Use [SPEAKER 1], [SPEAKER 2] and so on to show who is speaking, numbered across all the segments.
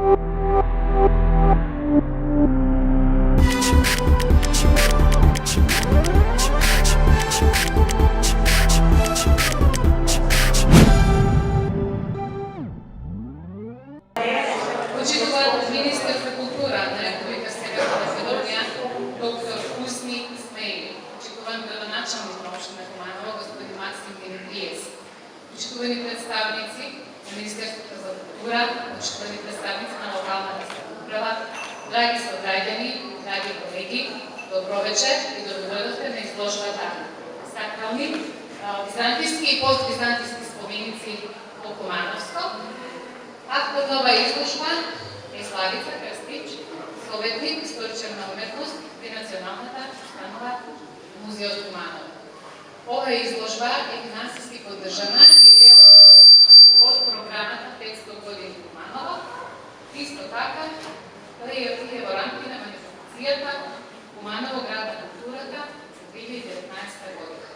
[SPEAKER 1] Почитуван министер за култура на Република Северна Македонија, доктор Хусни Исмаили. Почитуван градоначалник на општина Куманово, господин Максим Димитриев. Почитувани представници на Министерството за култура, почитувани представници на локалната самоуправа, драги сограѓани, драги колеги, добро вечер и доброведовте на изложбата сакрални, византијски и поствизантијски споменици во Кумановско. Авторот на оваа изложба е Славица Крстич, советник, историчар на уметност и Националната установа Музеот Куманово. Оваа изложба е финансиски поддржана и е дел од програмата 500 години Куманово. Исто така, тој е во рамките на манифестацијата Куманово град на културата за 2019 година.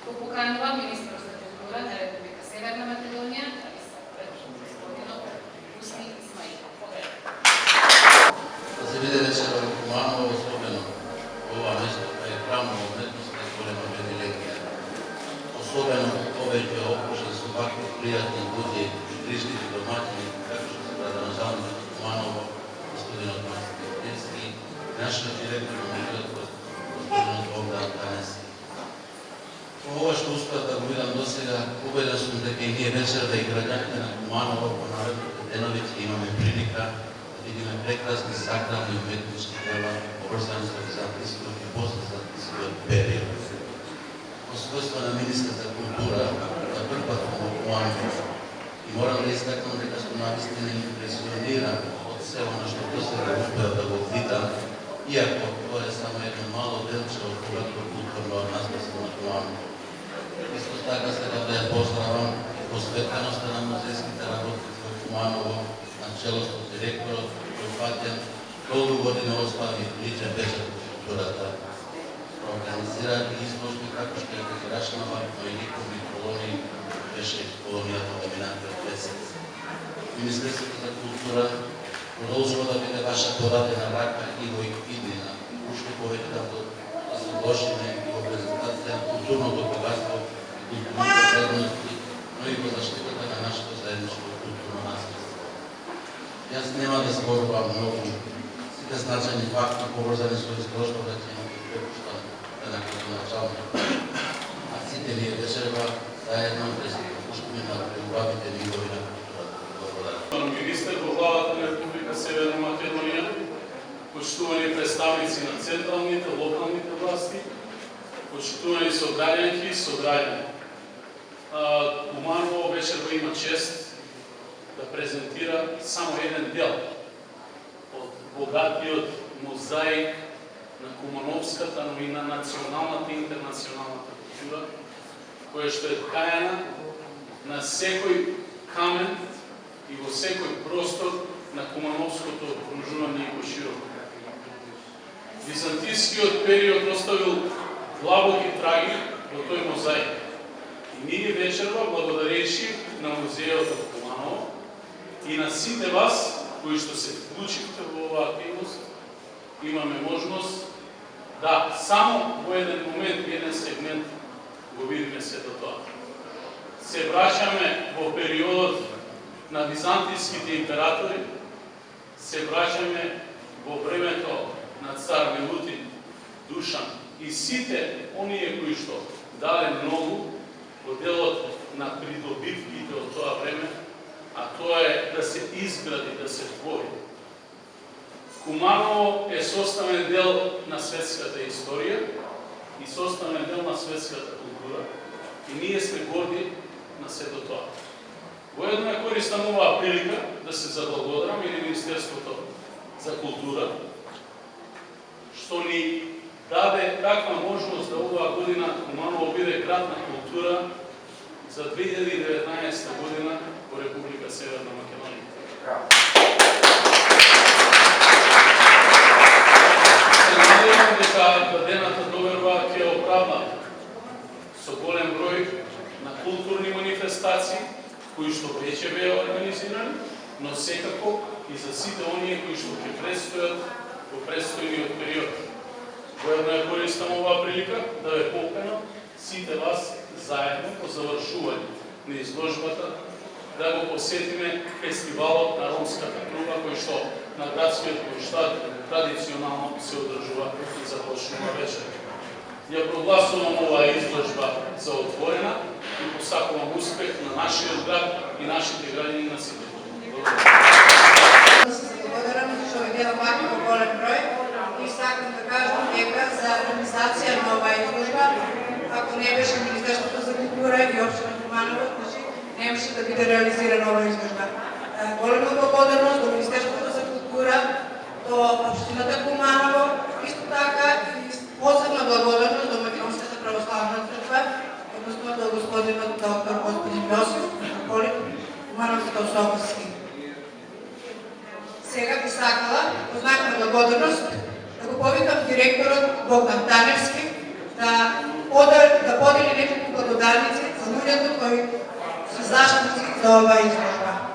[SPEAKER 1] Го поканувам министерот за култура на Република Северна Македонија,
[SPEAKER 2] да се види вечера во Куманово, особено ова место, кај храмна уметност е голема привилегија. Особено повеќе окружен со вакви пријатни луѓе, близките домаќини, како што се градоначалникот на Куманово, господинот Максим Димитриевски, нашиот директор на музеот, господинот Богдан Танески. Ова што успеав да го видам досега, убеден сум дека и ние вечерта и граѓаните на Куманово во наредните денови ќе имаме прилика да видиме прекрасни сакрални уметнички дела поврзани со византискиот и поствизантискиот период. Во својство на министер за култура, за прв пат во Куманово, и морам да истакнам дека сум навистина импресиониран од се она што досега успеав да го видам, иако тоа е само едно мало делче од богатото културно наследство на Куманово. Исто така сакам да ја поздравам посветеноста на музејските работници во Куманово, на чело со директорот, кој патен долго години остави личен печат во културата. Организираат изложби како што е Козирашнава, но и ликови колонии, беше колонијата во минатиот месец. Министерството за култура продолжува да биде ваша дорадена рака и во иднина, уште повеќе да се вложиме и во презентација на културното богатство и културните вредности, но и во заштитата на нашето заедничко културно наследство. Јас нема да зборувам многу, сите значајни факти поврзани со изложбата ќе им ги препуштам на градоначалник. А сите ние вечерва заедно да се покушаме на преубавите нивои на културата. Благодарам.
[SPEAKER 3] Министер во главата на Република Северна Македонија, почитувани представници на централните, локалните власти, почитувани сограѓанки и сограѓани. Куманово вечерва има чест да презентира само еден дел од богатиот мозаик на кумановската, но и на националната и интернационалната култура, која што е ткаена на секој камен и во секој простор на кумановското окружување и пошироко. Византискиот период оставил длабоки траги во тој мозаик. И ние вечерва, благодарејќи на музејот во Куманово и на сите вас кои што се вклучивте во оваа активност, имаме можност да само во еден момент и еден сегмент го видиме сето тоа. Се враќаме во периодот на византиските императори, се враќаме во времето на цар Милутин, Душан и сите оние кои што дале многу во делот на придобивките од тоа време, а тоа е да се изгради, да се твори. Куманово е составен дел на светската историја и составен дел на светската култура и ние сме горди на сето тоа. Воедно е користам оваа прилика да се заблагодарам и на Министерството за култура, што ни даде таква можност да оваа година Куманово биде град на култура за 2019 година во Република Северна Македонија. Се надевам дека дадената доверба ќе оправда со голем број на културни манифестации кои што веќе беа организирани но секако и за сите оние кои што ќе предстојат во предстојниот период. Воедно ја користам оваа прилика да ве поканам сите вас заедно по завршување на изложбата да го посетиме фестивалот на ромската труба кој што на градскиот площад традиционално се одржува и започнува вечер. Ја прогласувам оваа изложба за отворена и посакувам успех на нашиот град и нашите граѓани на сите.
[SPEAKER 4] Благодарам што видела вакво голем број и сакам да кажам дека за организација на оваа изложба, ако не беше Министерството за култура и општина Куманово, немаше да биде реализирана оваа изложба. Голема благодарност до Министерството за култура, до општината Куманово, исто така и посебна благодарност до Македонската православна црква, односно до господинот доктор господин Јосиф, митрополит Кумановско-Особски. Сега би сакала, во знак на благодарност, да го повикам директорот Богдан Таневски да подели неколку благодарници за луѓето кои се заштити за оваа изложба.